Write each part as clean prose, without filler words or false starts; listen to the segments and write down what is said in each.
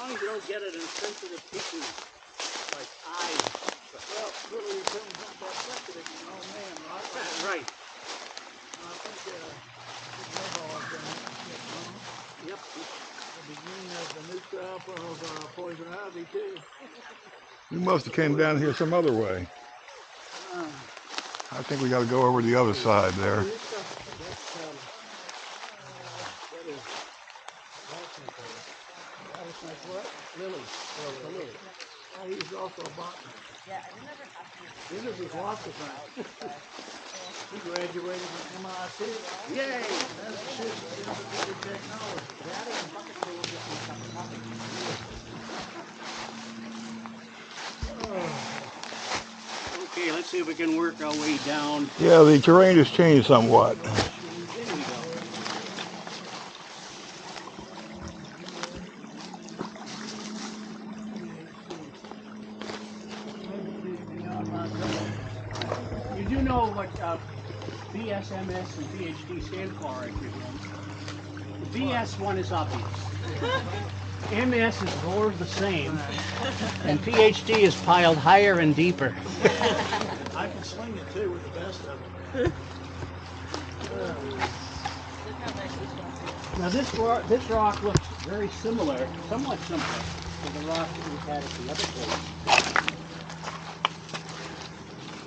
long as you don't get it in sensitive tissues, like eyes. Well, really, it comes up that sensitive, you know, man, right? Right. I think snowballs Yep. the beginning of the new crop of poison ivy, too. You must have came down here some other way. I think we got to go over the other side there. Lily. Oh, he's also a botanist. Yeah, I didn't ever have to. This is lots of things. He graduated from MIT. Yay! Massachusetts Institute of Technology. That is a bucket full of something. Okay, let's see if we can work our way down. Yeah, the terrain has changed somewhat. There we go. You do know what BSMS and PhD stand for, I presume. The BS one is obvious. MS is more of the same, and PhD is piled higher and deeper. I can swing it too with the best of them. Now this rock looks very similar, somewhat similar to the rock that we had at the other place.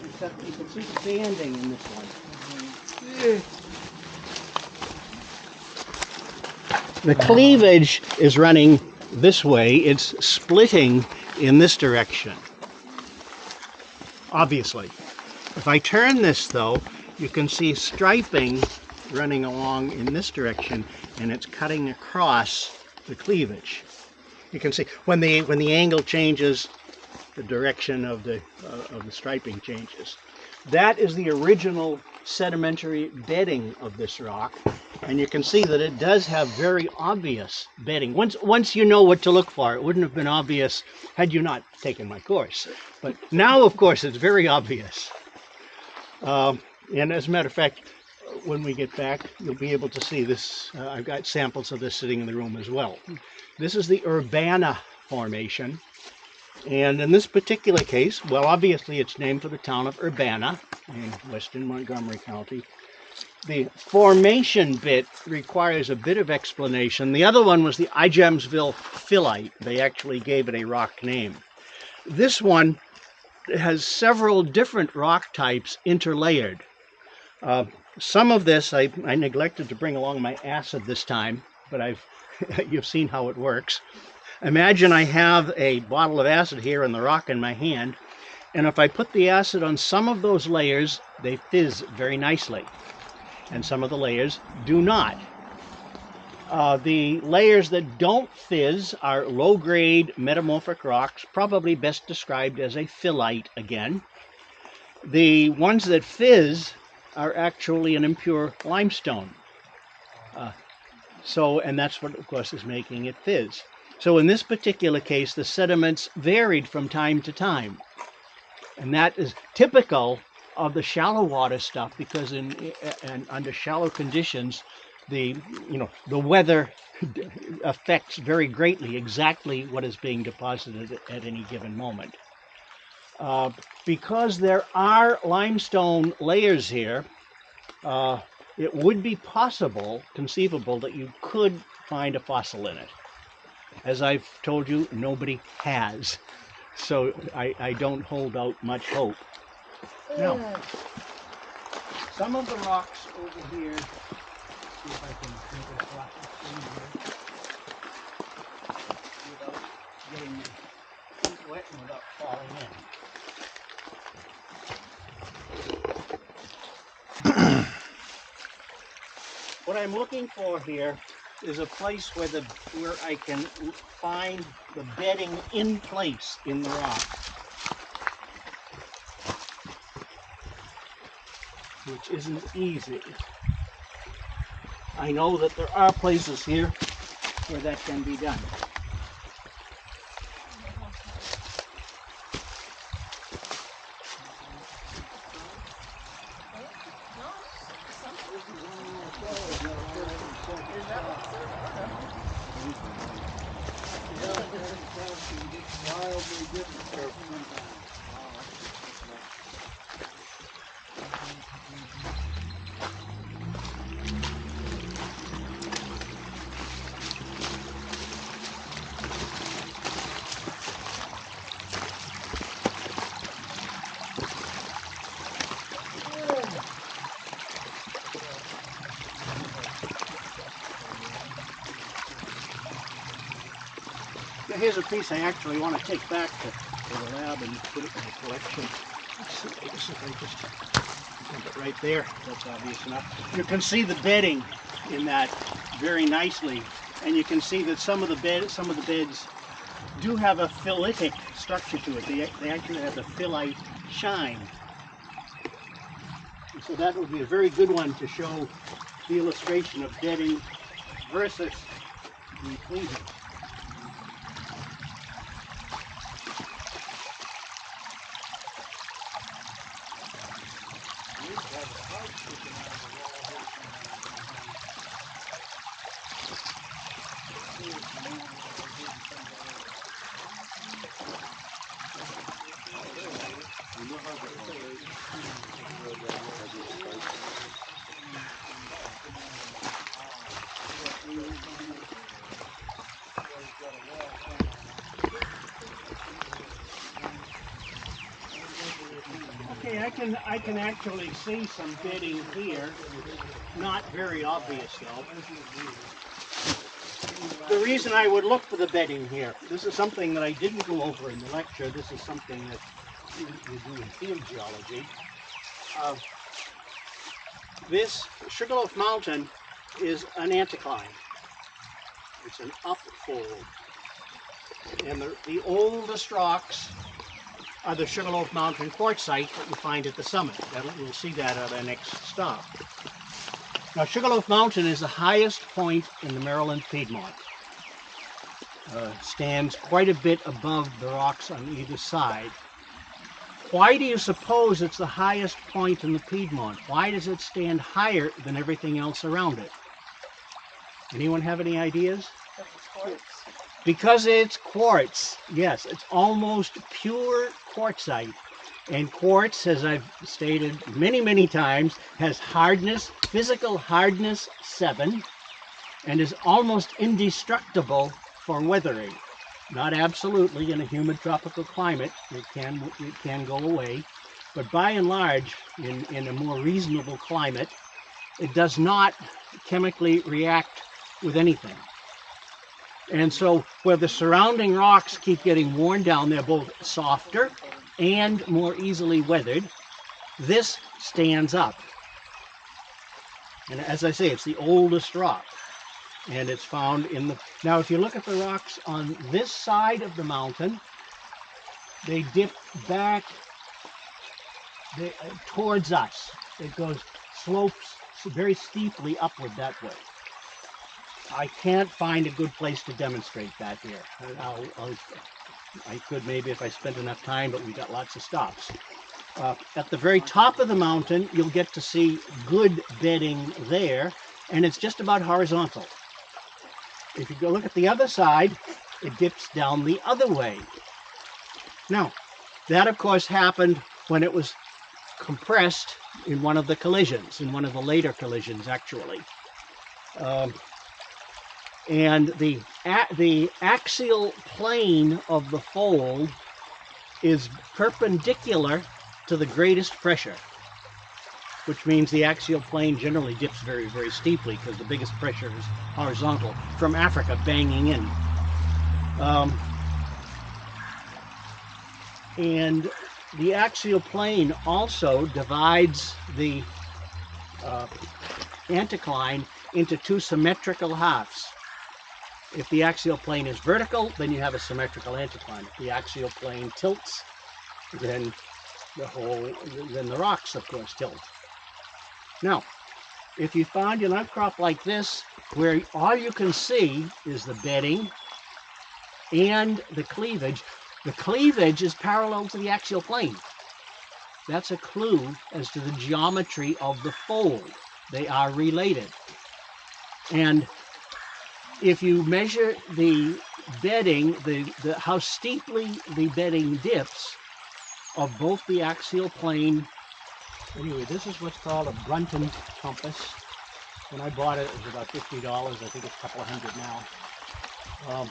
Except you can see the banding in this one. The cleavage is running this way. It's splitting in this direction. Obviously. If I turn this though, you can see striping running along in this direction, and it's cutting across the cleavage. You can see when the angle changes, the direction of the striping changes. That is the original sedimentary bedding of this rock, and you can see that it does have very obvious bedding. Once you know what to look for, it wouldn't have been obvious had you not taken my course. But now, of course, it's very obvious. And as a matter of fact, when we get back, you'll be able to see this. I've got samples of this sitting in the room as well. This is the Urbana formation. And in this particular case, well, obviously it's named for the town of Urbana in western Montgomery County. The formation bit requires a bit of explanation. The other one was the Igemsville phyllite. They actually gave it a rock name. This one has several different rock types interlayered. Some of this, I neglected to bring along my acid this time, but you've seen how it works. Imagine I have a bottle of acid here and the rock in my hand, and if I put the acid on some of those layers, they fizz very nicely, and some of the layers do not. The layers that don't fizz are low-grade metamorphic rocks, probably best described as a phyllite again. The ones that fizz are actually an impure limestone. And that's what, of course, is making it fizz. So in this particular case, the sediments varied from time to time. And that is typical of the shallow water stuff, because under shallow conditions, the weather affects very greatly exactly what is being deposited at any given moment. Because there are limestone layers here, it would be conceivable that you could find a fossil in it. As I've told you, nobody has. So I don't hold out much hope. Now, some of the rocks over here, see if I can make this rock here without getting my feet wet and without falling in. What I'm looking for here is a place where I can find the bedding in place in the rock, which isn't easy. I know that there are places here where that can be done. be different curves sometimes. Now here's a piece I actually want to take back to the lab and put it in the collection. Let's see, I guess if I just put it right there, that's obvious enough. You can see the bedding in that very nicely, and you can see that some of the beds do have a phyllitic structure to it. They actually have the phyllite shine. And so that would be a very good one to show the illustration of bedding versus the cleavage. Okay, I can actually see some bedding here. Not very obvious though. The reason I would look for the bedding here, this is something that I didn't go over in the lecture. This is something that you do in field geology. This Sugarloaf Mountain is an anticline. It's an upfold. And the oldest rocks are the Sugarloaf Mountain quartzite that you find at the summit. We'll see that at our next stop. Now, Sugarloaf Mountain is the highest point in the Maryland Piedmont. Stands quite a bit above the rocks on either side. Why do you suppose it's the highest point in the Piedmont? Why does it stand higher than everything else around it? Anyone have any ideas? Because it's quartz. Yes, it's almost pure quartzite. And quartz, as I've stated many, many times, has hardness, physical hardness 7, and is almost indestructible for weathering. Not absolutely. In a humid tropical climate, it can go away. But by and large, in a more reasonable climate, it does not chemically react with anything. And so where the surrounding rocks keep getting worn down, they're both softer and more easily weathered. This stands up. And as I say, it's the oldest rock. And it's found in the... Now, if you look at the rocks on this side of the mountain, they dip back towards us. It slopes very steeply upward that way. I can't find a good place to demonstrate that here. I could maybe if I spent enough time, but we've got lots of stops. At the very top of the mountain, you'll get to see good bedding there, and it's just about horizontal. If you go look at the other side, it dips down the other way. Now, that of course happened when it was compressed in one of the collisions, in one of the later collisions actually. And the axial plane of the fold is perpendicular to the greatest pressure, which means the axial plane generally dips very, very steeply because the biggest pressure is horizontal from Africa banging in. And the axial plane also divides the anticline into two symmetrical halves. If the axial plane is vertical, then you have a symmetrical anticline. If the axial plane tilts, then the rocks, of course, tilt. Now, if you find an outcrop like this, where all you can see is the bedding and the cleavage is parallel to the axial plane. That's a clue as to the geometry of the fold. They are related. And if you measure the bedding, how steeply the bedding dips of both the axial plane. Anyway, this is what's called a Brunton compass. When I bought it, it was about $50. I think it's a couple of hundred now.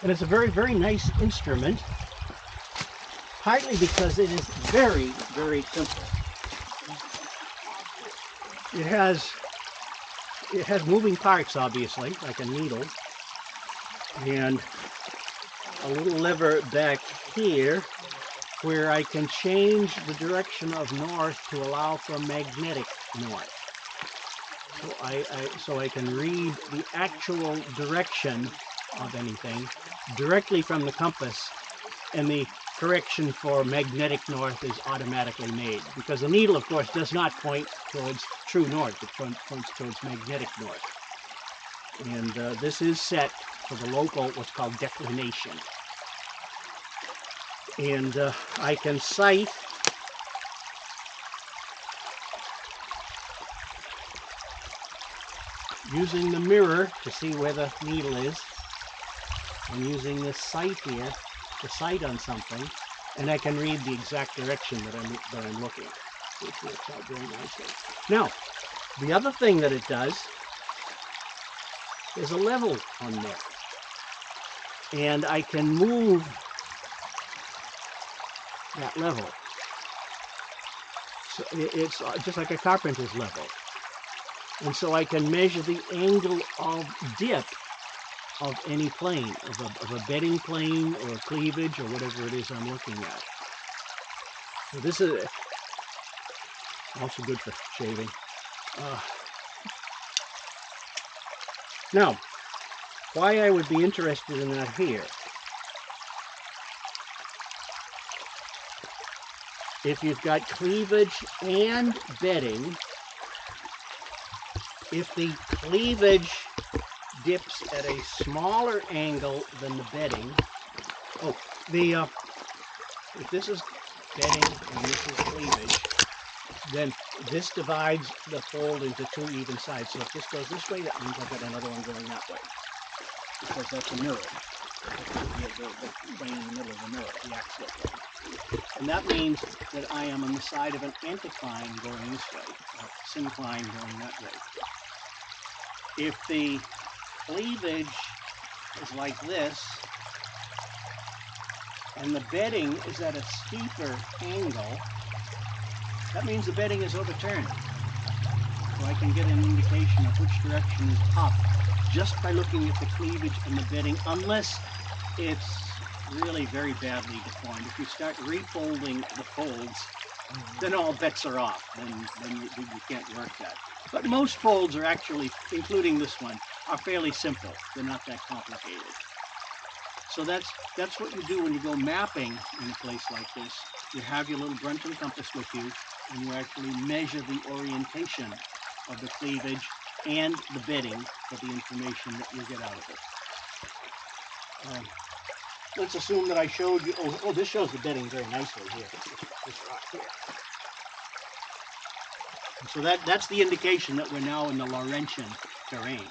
And it's a very, very nice instrument, partly because it is very, very simple. It has moving parts, obviously, like a needle, and a little lever back here where I can change the direction of north to allow for magnetic north. So I can read the actual direction of anything directly from the compass, and the correction for magnetic north is automatically made, because the needle, of course, does not point towards true north. It points towards magnetic north. And this is set for the local, what's called declination. And I can sight using the mirror to see where the needle is, and using this sight here to sight on something, and I can read the exact direction that I'm looking, which works out very nicely. Now, the other thing that it does is a level on there, and I can move that level. So it's just like a carpenter's level. And so I can measure the angle of dip of any plane, of a bedding plane or a cleavage or whatever it is I'm looking at. So this is also good for shaving. Now, why I would be interested in that here. If you've got cleavage and bedding, if the cleavage dips at a smaller angle than the bedding, if this is bedding and this is cleavage, then this divides the fold into two even sides. So if this goes this way, that means I've got another one going that way, because that's a mirror. The plane in the middle of the mirror, the axial plane. And that means that I am on the side of an anticline going this way, a syncline going that way. If the cleavage is like this, and the bedding is at a steeper angle, that means the bedding is overturned. So I can get an indication of which direction is up just by looking at the cleavage and the bedding, unless it's really very badly deformed. If you start refolding the folds, then all bets are off, then you can't work that. But most folds are actually, including this one, are fairly simple. They're not that complicated. So that's what you do when you go mapping in a place like this. You have your little Brunton compass with you, and you actually measure the orientation of the cleavage and the bedding for the information that you'll get out of it. Let's assume that I showed you, this shows the bedding very nicely here, this rock here. So that's the indication that we're now in the Laurentian terrain.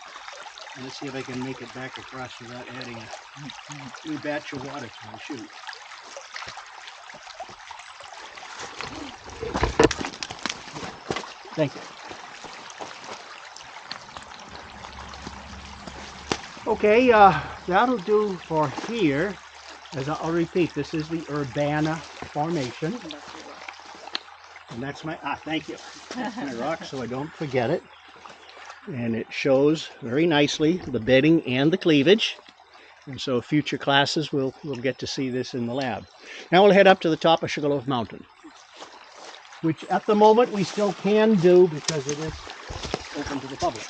And let's see if I can make it back across without adding a new batch of water to my chute. Thank you. Okay, that'll do for here. As I'll repeat, this is the Urbana formation. And that's my, thank you. That's my rock so I don't forget it. And it shows very nicely the bedding and the cleavage. And so future classes will get to see this in the lab. Now we'll head up to the top of Sugarloaf Mountain, which at the moment we still can do because it is open to the public.